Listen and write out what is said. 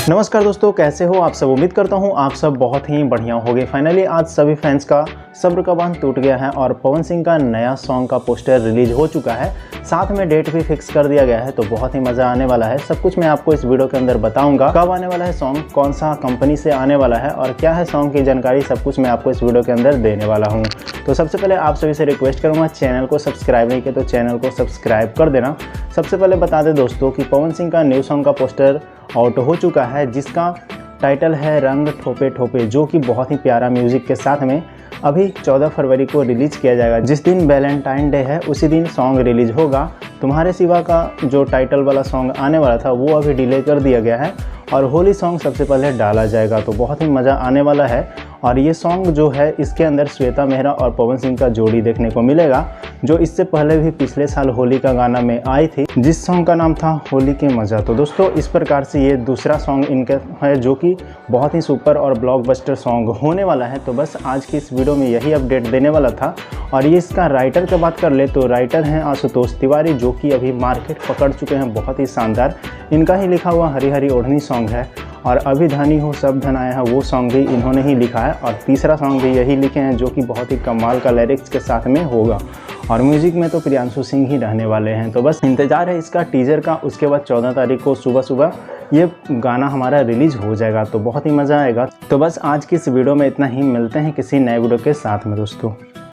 नमस्कार दोस्तों, कैसे हो आप सब। उम्मीद करता हूँ आप सब बहुत ही बढ़िया होंगे। फाइनली आज सभी फैंस का सब्र का बांध टूट गया है और पवन सिंह का नया सॉन्ग का पोस्टर रिलीज हो चुका है, साथ में डेट भी फिक्स कर दिया गया है। तो बहुत ही मज़ा आने वाला है। सब कुछ मैं आपको इस वीडियो के अंदर बताऊंगा। कब आने वाला है सॉन्ग, कौन सा कंपनी से आने वाला है और क्या है सॉन्ग की जानकारी, सब कुछ मैं आपको इस वीडियो के अंदर देने वाला हूँ। तो सबसे पहले आप सभी से रिक्वेस्ट करूँगा, चैनल को सब्सक्राइब नहीं किया तो चैनल को सब्सक्राइब कर देना। सबसे पहले बता दें दोस्तों कि पवन सिंह का न्यू सॉन्ग का पोस्टर आउट हो चुका है, जिसका टाइटल है रंग ठोपे ठोपे, जो कि बहुत ही प्यारा म्यूजिक के साथ में अभी 14 फरवरी को रिलीज किया जाएगा। जिस दिन वैलेंटाइन डे है उसी दिन सॉन्ग रिलीज होगा। तुम्हारे सिवा का जो टाइटल वाला सॉन्ग आने वाला था वो अभी डिले कर दिया गया है और होली सॉन्ग सबसे पहले डाला जाएगा। तो बहुत ही मज़ा आने वाला है। और ये सॉन्ग जो है इसके अंदर श्वेता मेहरा और पवन सिंह का जोड़ी देखने को मिलेगा, जो इससे पहले भी पिछले साल होली का गाना में आई थी, जिस सॉन्ग का नाम था होली के मज़ा। तो दोस्तों इस प्रकार से ये दूसरा सॉन्ग इनका है, जो कि बहुत ही सुपर और ब्लॉकबस्टर सॉन्ग होने वाला है। तो बस आज की इस वीडियो में यही अपडेट देने वाला था। और ये इसका राइटर की बात कर ले तो राइटर हैं आशुतोष तिवारी, जो कि अभी मार्केट पकड़ चुके हैं, बहुत ही शानदार। इनका ही लिखा हुआ हरी हरी ओढ़नी सॉन्ग है और अभी धनी हो सब धन आया है, वो सॉन्ग भी इन्होंने ही लिखा है। और तीसरा सॉन्ग भी यही लिखे हैं, जो कि बहुत ही कमाल का लिरिक्स के साथ में होगा। और म्यूजिक में तो प्रियांशु सिंह ही रहने वाले हैं। तो बस इंतज़ार है इसका टीजर का। उसके बाद 14 तारीख को सुबह सुबह ये गाना हमारा रिलीज हो जाएगा। तो बहुत ही मज़ा आएगा। तो बस आज की इस वीडियो में इतना ही। मिलते हैं किसी नए वीडियो के साथ में दोस्तों।